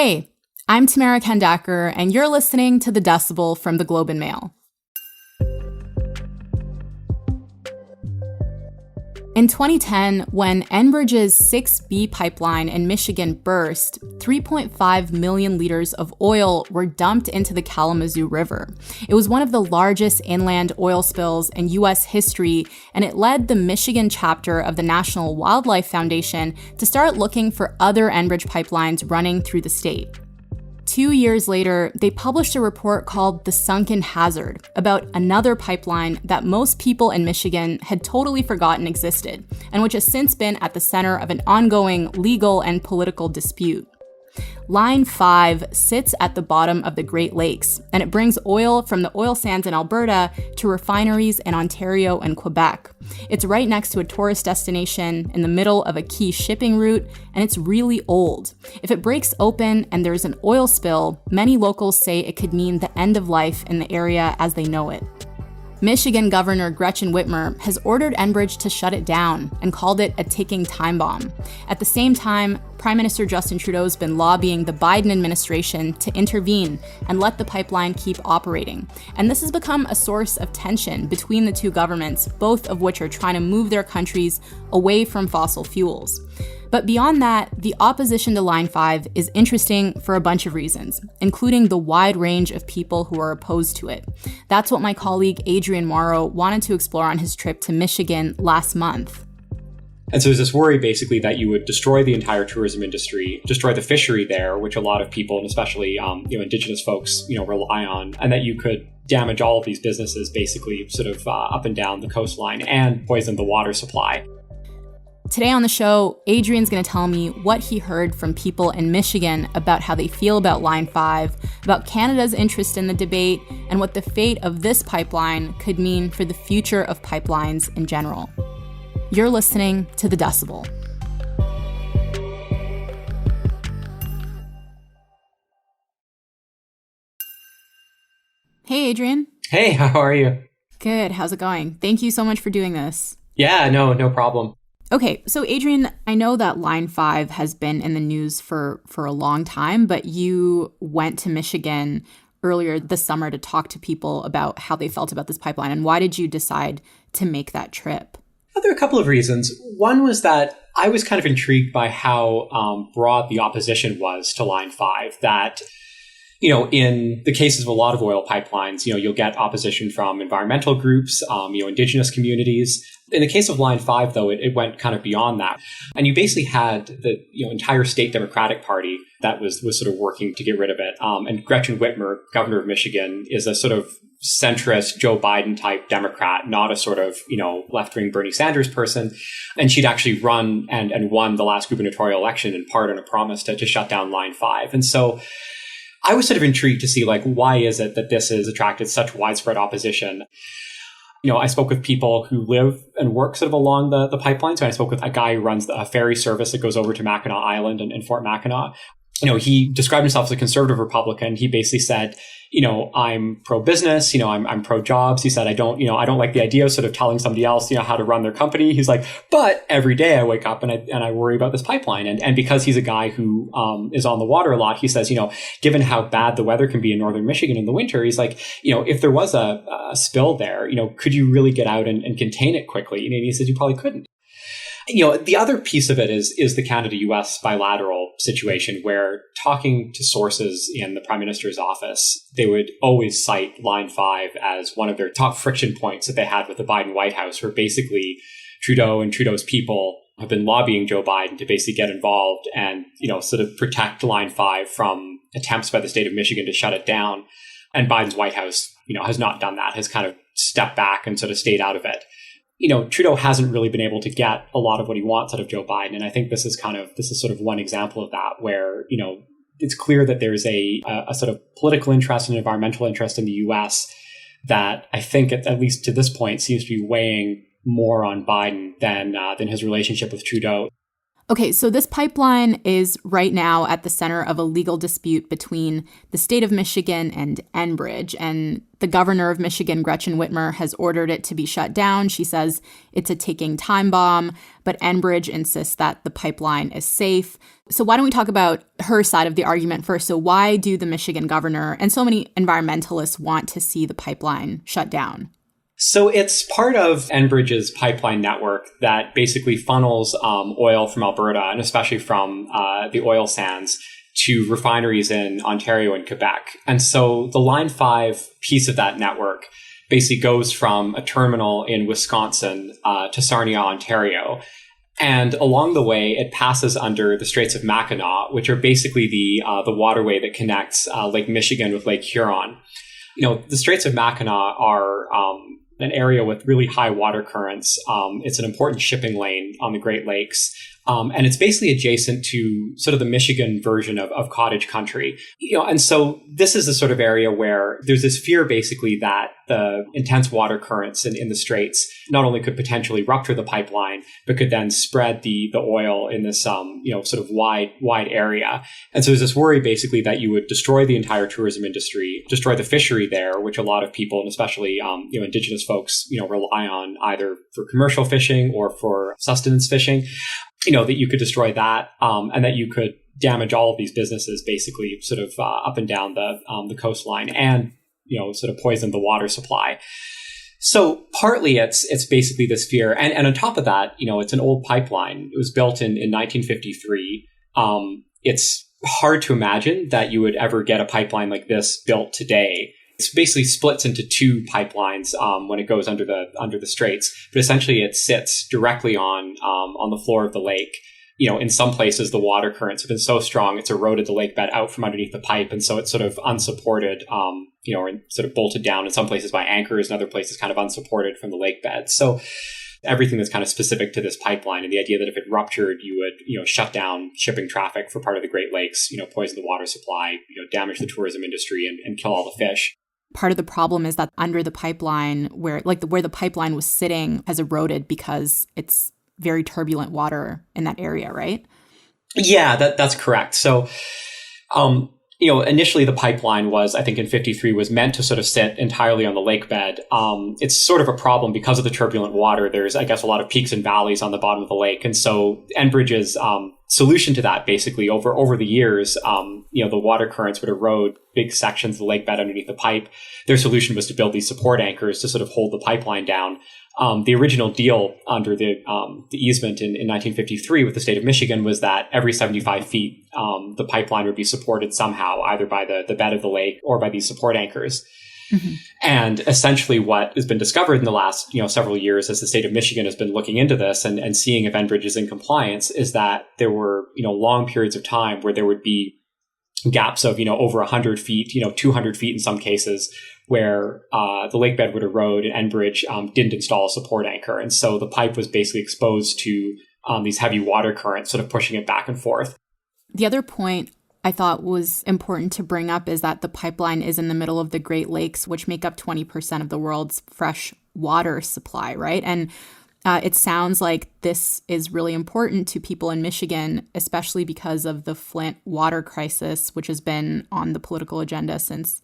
Hey, I'm Tamara Kendacker, and you're listening to The Decibel from the Globe and Mail. In 2010, when Enbridge's 6B pipeline in Michigan burst, 3.5 million liters of oil were dumped into the Kalamazoo River. It was one of the largest inland oil spills in U.S. history, and it led the Michigan chapter of the National Wildlife Foundation to start looking for other Enbridge pipelines running through the state. 2 years later, they published a report called The Sunken Hazard about another pipeline that most people in Michigan had totally forgotten existed, and which has since been at the center of an ongoing legal and political dispute. Line 5 sits at the bottom of the Great Lakes, and it brings oil from the oil sands in Alberta to refineries in Ontario and Quebec. It's right next to a tourist destination in the middle of a key shipping route, and it's really old. If it breaks open and there's an oil spill, many locals say it could mean the end of life in the area as they know it. Michigan Governor Gretchen Whitmer has ordered Enbridge to shut it down and called it a ticking time bomb. At the same time, Prime Minister Justin Trudeau has been lobbying the Biden administration to intervene and let the pipeline keep operating. And this has become a source of tension between the two governments, both of which are trying to move their countries away from fossil fuels. But beyond that, the opposition to Line 5 is interesting for a bunch of reasons, including the wide range of people who are opposed to it. That's what my colleague Adrian Morrow wanted to explore on his trip to Michigan last month. And so there's this worry basically that you would destroy the entire tourism industry, destroy the fishery there, which a lot of people, and especially Indigenous folks, rely on, and that you could damage all of these businesses basically sort of up and down the coastline and poison the water supply. Today on the show, Adrian's going to tell me what he heard from people in Michigan about how they feel about Line 5, about Canada's interest in the debate, and what the fate of this pipeline could mean for the future of pipelines in general. You're listening to The Decibel. Hey, Adrian. Hey, how are you? Good. How's it going? Thank you so much for doing this. Yeah, no problem. Okay, so Adrian, I know that Line 5 has been in the news for a long time, but you went to Michigan earlier this summer to talk to people about how they felt about this pipeline. And why did you decide to make that trip? Well, there are a couple of reasons. One was that I was kind of intrigued by how broad the opposition was to Line 5, that in the cases of a lot of oil pipelines, you'll get opposition from environmental groups, Indigenous communities. In the case of Line 5, though, it went kind of beyond that. And you basically had the entire state Democratic Party that was sort of working to get rid of it. And Gretchen Whitmer, governor of Michigan, is a sort of centrist Joe Biden type Democrat, not a sort of, left-wing Bernie Sanders person. And she'd actually run and won the last gubernatorial election in part on a promise to shut down Line 5. And so I was sort of intrigued to see, why is it that this has attracted such widespread opposition? I spoke with people who live and work sort of along the pipeline. So I spoke with a guy who runs a ferry service that goes over to Mackinac Island and Fort Mackinac. He described himself as a conservative Republican. He basically said, I'm pro-business, I'm pro-jobs. He said, I don't like the idea of sort of telling somebody else, how to run their company. He's like, but every day I wake up and I worry about this pipeline. And because he's a guy who is on the water a lot, he says, given how bad the weather can be in northern Michigan in the winter, he's like, if there was a spill there, could you really get out and contain it quickly? And he says, you probably couldn't. The other piece of it is the Canada-US bilateral situation where talking to sources in the Prime Minister's office, they would always cite Line 5 as one of their top friction points that they had with the Biden White House, where basically Trudeau and Trudeau's people have been lobbying Joe Biden to basically get involved and, sort of protect Line 5 from attempts by the state of Michigan to shut it down. And Biden's White House, has not done that, has kind of stepped back and sort of stayed out of it. Trudeau hasn't really been able to get a lot of what he wants out of Joe Biden. And I think this is sort of one example of that, where, it's clear that there's a sort of political interest and environmental interest in the US that I think, at least to this point, seems to be weighing more on Biden than his relationship with Trudeau. Okay, so this pipeline is right now at the center of a legal dispute between the state of Michigan and Enbridge. And the governor of Michigan, Gretchen Whitmer, has ordered it to be shut down. She says it's a ticking time bomb, but Enbridge insists that the pipeline is safe. So why don't we talk about her side of the argument first? So why do the Michigan governor and so many environmentalists want to see the pipeline shut down? So it's part of Enbridge's pipeline network that basically funnels oil from Alberta, and especially from the oil sands, to refineries in Ontario and Quebec. And so the Line 5 piece of that network basically goes from a terminal in Wisconsin to Sarnia, Ontario. And along the way, it passes under the Straits of Mackinac, which are basically the waterway that connects Lake Michigan with Lake Huron. The Straits of Mackinac are an area with really high water currents. It's an important shipping lane on the Great Lakes. And it's basically adjacent to sort of the Michigan version of cottage country. And so this is the sort of area where there's this fear basically that the intense water currents in the Straits not only could potentially rupture the pipeline, but could then spread the oil in this, sort of wide area. And so there's this worry basically that you would destroy the entire tourism industry, destroy the fishery there, which a lot of people, and especially, Indigenous folks, rely on either for commercial fishing or for sustenance fishing. That you could destroy that, and that you could damage all of these businesses basically sort of up and down the coastline, and sort of poison the water supply. So partly it's basically this fear, and on top of that, it's an old pipeline. It was built in 1953. It's hard to imagine that you would ever get a pipeline like this built today. It basically splits into two pipelines when it goes under the straits, but essentially it sits directly on the floor of the lake. In some places the water currents have been so strong it's eroded the lake bed out from underneath the pipe, and so it's sort of unsupported, or sort of bolted down in some places by anchors, and other places kind of unsupported from the lake bed. So everything that's kind of specific to this pipeline, and the idea that if it ruptured, you would shut down shipping traffic for part of the Great Lakes, poison the water supply, damage the tourism industry, and kill all the fish. Part of the problem is that under the pipeline, where the pipeline was sitting, has eroded because it's very turbulent water in that area, right? Yeah, that's correct. So, initially the pipeline was, I think in 53, was meant to sort of sit entirely on the lake bed. It's sort of a problem because of the turbulent water. There's, I guess, a lot of peaks and valleys on the bottom of the lake. And so Enbridge's solution to that, basically, over the years, the water currents would erode big sections of the lake bed underneath the pipe. Their solution was to build these support anchors to sort of hold the pipeline down. The original deal under the easement in 1953 with the state of Michigan was that every 75 feet, the pipeline would be supported somehow, either by the bed of the lake or by these support anchors. Mm-hmm. And essentially what has been discovered in the last, several years as the state of Michigan has been looking into this and seeing if Enbridge is in compliance is that there were, long periods of time where there would be gaps of, over 100 feet, 200 feet in some cases, where the lake bed would erode and Enbridge didn't install a support anchor. And so the pipe was basically exposed to these heavy water currents, sort of pushing it back and forth. The other point I thought was important to bring up is that the pipeline is in the middle of the Great Lakes, which make up 20% of the world's fresh water supply, right? And it sounds like this is really important to people in Michigan, especially because of the Flint water crisis, which has been on the political agenda since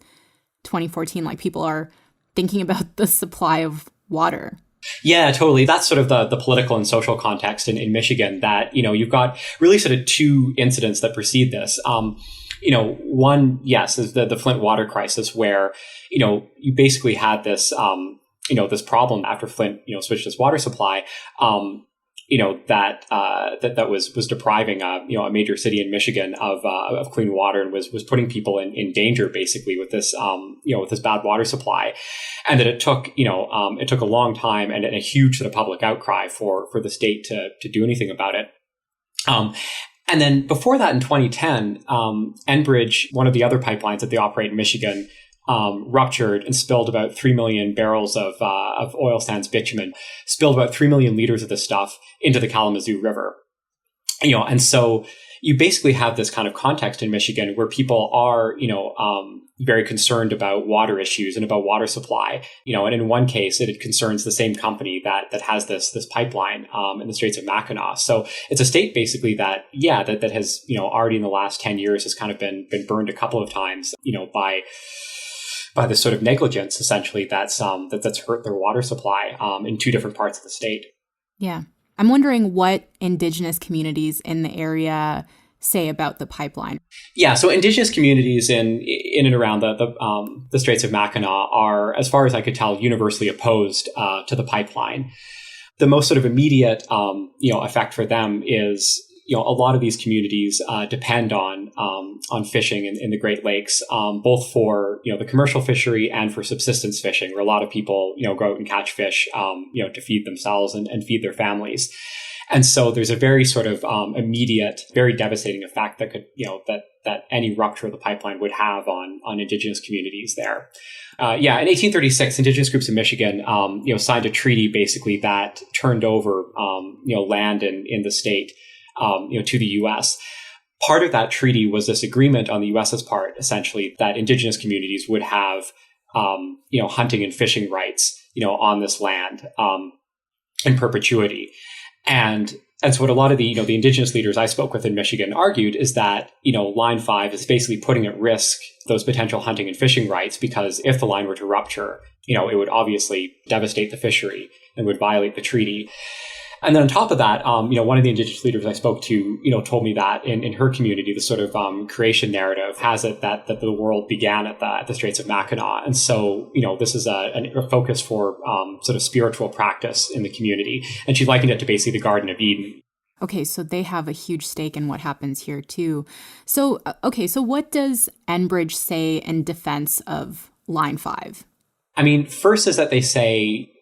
2014. Like, people are thinking about the supply of water. Yeah, totally. That's sort of the political and social context in Michigan that, you've got really sort of two incidents that precede this. One, yes, is the Flint water crisis where, you basically had this, this problem after Flint, switched its water supply, that was depriving, a major city in Michigan of clean water, and was putting people in danger basically with this, with this bad water supply. And that it took a long time and a huge sort of public outcry for the state to do anything about it. And then before that, in 2010, Enbridge, one of the other pipelines that they operate in Michigan, ruptured and spilled about 3 million barrels of oil sands bitumen, spilled about 3 million liters of this stuff into the Kalamazoo River. And so, you basically have this kind of context in Michigan where people are, very concerned about water issues and about water supply, and in one case, it concerns the same company that has this pipeline in the Straits of Mackinac. So it's a state basically that has, already in the last 10 years has kind of been burned a couple of times, by this sort of negligence, essentially, that's hurt their water supply in two different parts of the state. Yeah. I'm wondering what Indigenous communities in the area say about the pipeline. Yeah, so Indigenous communities in and around the Straits of Mackinac are, as far as I could tell, universally opposed to the pipeline. The most sort of immediate, effect for them is, a lot of these communities depend on fishing in the Great Lakes, both for the commercial fishery and for subsistence fishing, where a lot of people go out and catch fish, to feed themselves and feed their families. And so there's a very sort of immediate, very devastating effect that could, that any rupture of the pipeline would have on Indigenous communities there. In 1836, Indigenous groups in Michigan, signed a treaty basically that turned over, land in the state, to the U.S. Part of that treaty was this agreement on the U.S.'s part, essentially, that Indigenous communities would have, hunting and fishing rights, on this land, in perpetuity. And so what a lot of the Indigenous leaders I spoke with in Michigan argued is that, Line 5 is basically putting at risk those potential hunting and fishing rights, because if the line were to rupture, it would obviously devastate the fishery and would violate the treaty. And then on top of that, one of the Indigenous leaders I spoke to, told me that in her community, the sort of creation narrative has it that the world began at the Straits of Mackinac. And so, this is a focus for sort of spiritual practice in the community. And she likened it to basically the Garden of Eden. Okay, so they have a huge stake in what happens here too. So what does Enbridge say in defense of Line 5? I mean, first is that they say,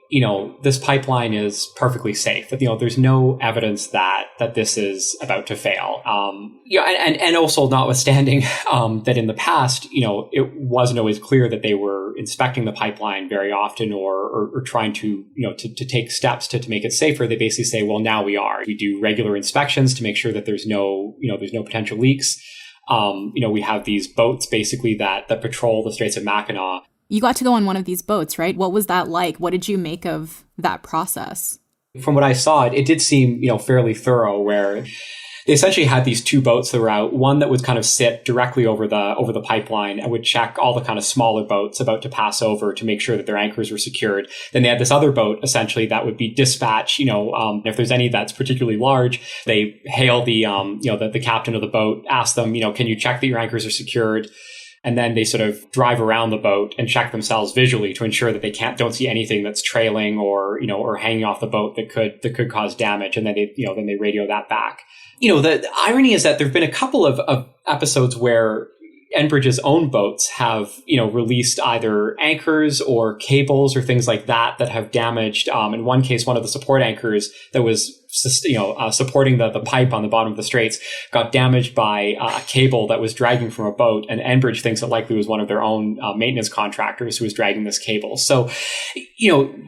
this pipeline is perfectly safe. That, there's no evidence that this is about to fail. And also notwithstanding that in the past, it wasn't always clear that they were inspecting the pipeline very often or trying to, to take steps to make it safer. They basically say, well, now we are. We do regular inspections to make sure that there's no potential leaks. We have these boats basically that patrol the Straits of Mackinac. You got to go on one of these boats, right? What was that like? What did you make of that process? From what I saw, it did seem, fairly thorough, where they essentially had these two boats that were out. One that would kind of sit directly over the pipeline and would check all the kind of smaller boats about to pass over to make sure that their anchors were secured. Then they had this other boat essentially that would be dispatched. If there's any that's particularly large, they hail the captain of the boat, ask them, can you check that your anchors are secured? And then they sort of drive around the boat and check themselves visually to ensure that they don't see anything that's trailing or hanging off the boat that could cause damage. And then they radio that back. The irony is that there've been a couple of episodes where Enbridge's own boats have, released either anchors or cables or things like that have damaged. In one case, one of the support anchors that was, supporting the pipe on the bottom of the Straits got damaged by a cable that was dragging from a boat. And Enbridge thinks it likely was one of their own maintenance contractors who was dragging this cable. So,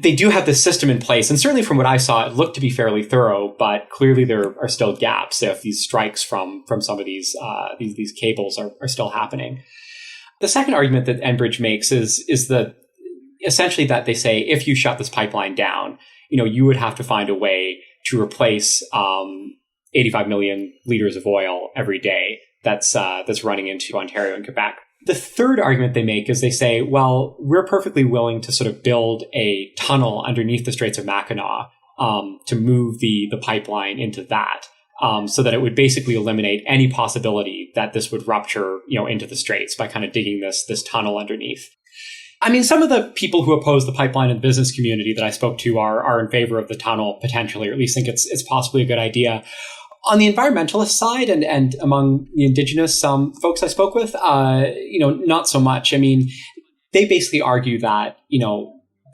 they do have this system in place. And certainly from what I saw, it looked to be fairly thorough, but clearly there are still gaps if these strikes from some of these cables are still happening. The second argument that Enbridge makes is essentially that they say, if you shut this pipeline down, you would have to find a way to replace 85 million liters of oil every day that's running into Ontario and Quebec. The third argument they make is they say, well, we're perfectly willing to sort of build a tunnel underneath the Straits of Mackinac to move the pipeline into that. So that it would basically eliminate any possibility that this would rupture, into the Straits by kind of digging this tunnel underneath. I mean, some of the people who oppose the pipeline in the business community that I spoke to are in favor of the tunnel potentially, or at least think it's possibly a good idea. On the environmentalist side and among the Indigenous folks I spoke with, not so much. I mean, they basically argue that,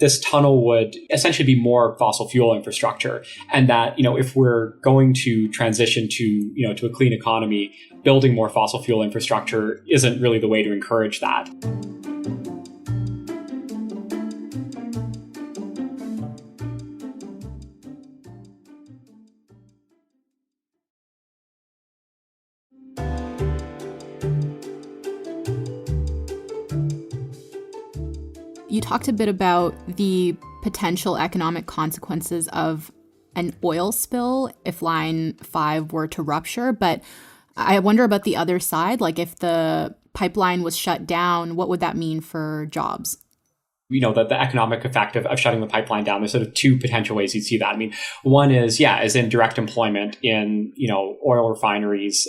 this tunnel would essentially be more fossil fuel infrastructure. And that, if we're going to transition to a clean economy, building more fossil fuel infrastructure isn't really the way to encourage that. You talked a bit about the potential economic consequences of an oil spill if Line 5 were to rupture, but I wonder about the other side. Like if the pipeline was shut down, what would that mean for jobs? The economic effect of shutting the pipeline down, there's sort of two potential ways you'd see that. I mean, one is in direct employment in, oil refineries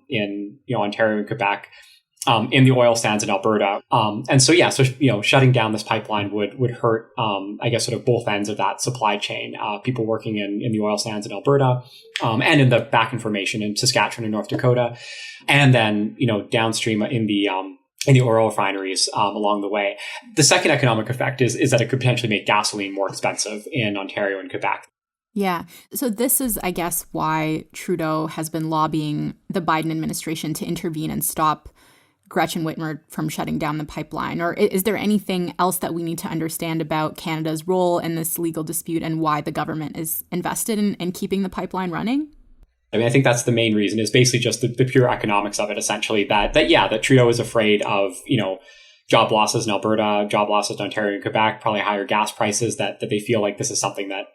in, Ontario and Quebec, in the oil sands in Alberta. Shutting down this pipeline would hurt, sort of both ends of that supply chain. People working in the oil sands in Alberta, and in the back information in Saskatchewan and North Dakota, and then, downstream in the oil refineries along the way. The second economic effect is that it could potentially make gasoline more expensive in Ontario and Quebec. Yeah. So this is, I guess, why Trudeau has been lobbying the Biden administration to intervene and stop Gretchen Whitmer from shutting down the pipeline? Or is there anything else that we need to understand about Canada's role in this legal dispute and why the government is invested in keeping the pipeline running? I mean, I think that's the main reason, is basically just the pure economics of it, essentially, that Trudeau is afraid of, job losses in Alberta, job losses in Ontario and Quebec, probably higher gas prices, that they feel like this is something that,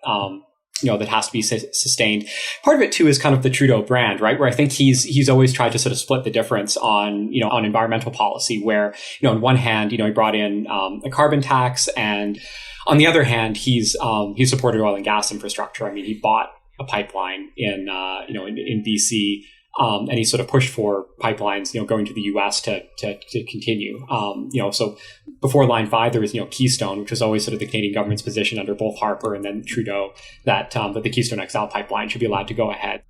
that has to be sustained. Part of it too is kind of the Trudeau brand, right? Where I think he's always tried to sort of split the difference on environmental policy, where, on one hand, he brought in a carbon tax, and on the other hand, he supported oil and gas infrastructure. I mean, he bought a pipeline in BC, and he sort of pushed for pipelines, going to the US to continue. So before Line 5, there was, Keystone, which was always sort of the Canadian government's position under both Harper and then Trudeau, that the Keystone XL pipeline should be allowed to go ahead.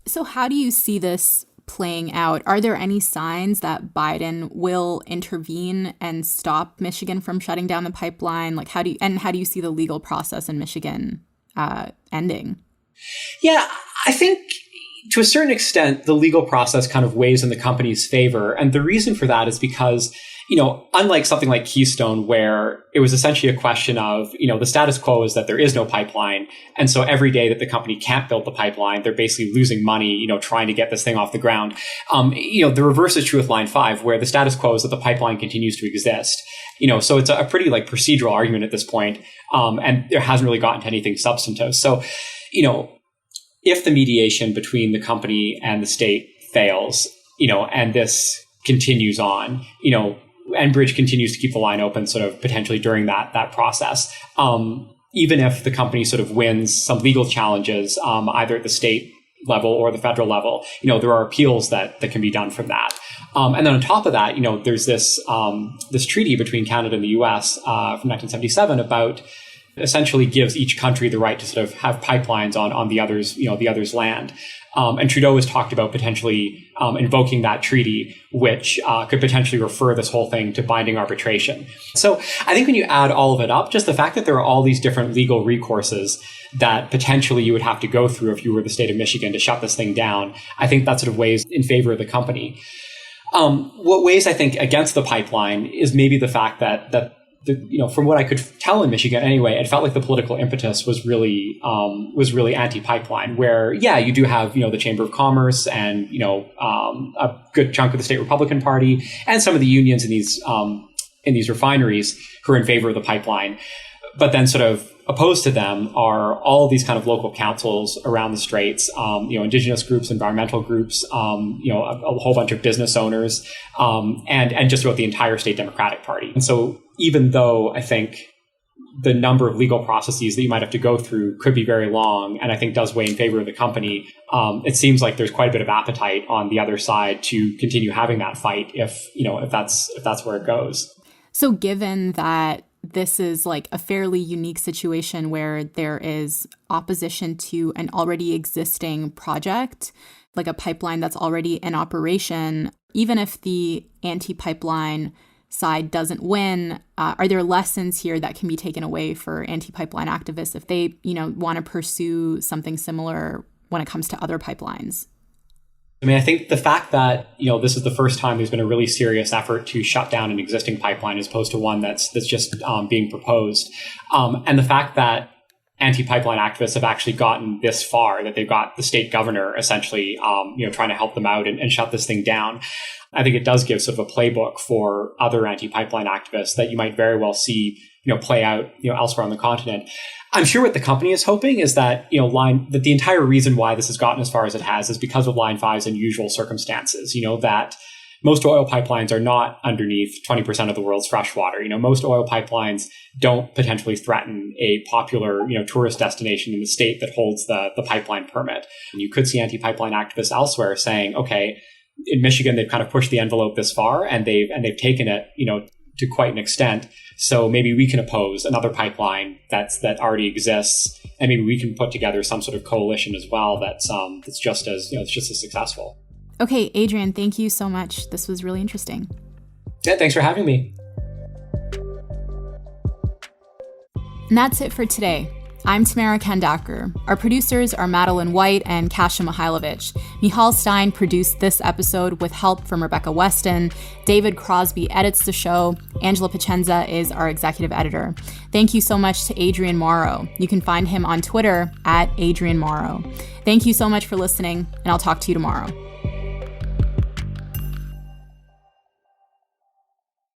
So how do you see this playing out? Are there any signs that Biden will intervene and stop Michigan from shutting down the pipeline? Like how do you see the legal process in Michigan ending? Yeah, I think to a certain extent, the legal process kind of weighs in the company's favor. And the reason for that is because, unlike something like Keystone, where it was essentially a question of, the status quo is that there is no pipeline. And so every day that the company can't build the pipeline, they're basically losing money, trying to get this thing off the ground. The reverse is true with Line 5, where the status quo is that the pipeline continues to exist. So it's a pretty procedural argument at this point. And there hasn't really gotten to anything substantive. So, if the mediation between the company and the state fails, and this continues on, Enbridge continues to keep the line open sort of potentially during that process. Even if the company sort of wins some legal challenges, either at the state level or the federal level, there are appeals that can be done from that. And then on top of that, there's this treaty between Canada and the US from 1977 about essentially gives each country the right to sort of have pipelines on the other's land. And Trudeau has talked about potentially invoking that treaty, which could potentially refer this whole thing to binding arbitration. So I think when you add all of it up, just the fact that there are all these different legal recourses that potentially you would have to go through if you were the state of Michigan to shut this thing down, I think that sort of weighs in favor of the company. What weighs, I think, against the pipeline is maybe the fact that from what I could tell in Michigan anyway, it felt like the political impetus was really anti-pipeline, where, you do have, the Chamber of Commerce and, a good chunk of the state Republican Party and some of the unions in these refineries who are in favor of the pipeline. But then sort of opposed to them are all of these kind of local councils around the Straits, Indigenous groups, environmental groups, a whole bunch of business owners, and just about the entire state Democratic Party. And so even though I think the number of legal processes that you might have to go through could be very long, and I think does weigh in favor of the company, it seems like there's quite a bit of appetite on the other side to continue having that fight if that's where it goes. So given that this is like a fairly unique situation where there is opposition to an already existing project, like a pipeline that's already in operation, even if the anti-pipeline side doesn't win, are there lessons here that can be taken away for anti-pipeline activists if they, want to pursue something similar when it comes to other pipelines? I mean, I think the fact that, this is the first time there's been a really serious effort to shut down an existing pipeline as opposed to one that's just being proposed. And the fact that anti-pipeline activists have actually gotten this far, that they've got the state governor essentially, trying to help them out and shut this thing down. I think it does give sort of a playbook for other anti-pipeline activists that you might very well see play out, elsewhere on the continent. I'm sure what the company is hoping is that, that the entire reason why this has gotten as far as it has is because of Line 5's unusual circumstances, that most oil pipelines are not underneath 20% of the world's fresh water. Most oil pipelines don't potentially threaten a popular, tourist destination in the state that holds the pipeline permit. And you could see anti-pipeline activists elsewhere saying, okay, in Michigan, they've kind of pushed the envelope this far and they've taken it, to quite an extent. So maybe we can oppose another pipeline that already exists, and maybe we can put together some sort of coalition as well that's just as successful. Okay, Adrian, thank you so much. This was really interesting. Yeah, thanks for having me. And that's it for today. I'm Tamara Kandaker. Our producers are Madeline White and Kasia Mihailovich. Michal Stein produced this episode with help from Rebecca Weston. David Crosby edits the show. Angela Pacenza is our executive editor. Thank you so much to Adrian Morrow. You can find him on Twitter @Adrian Morrow. Thank you so much for listening, and I'll talk to you tomorrow.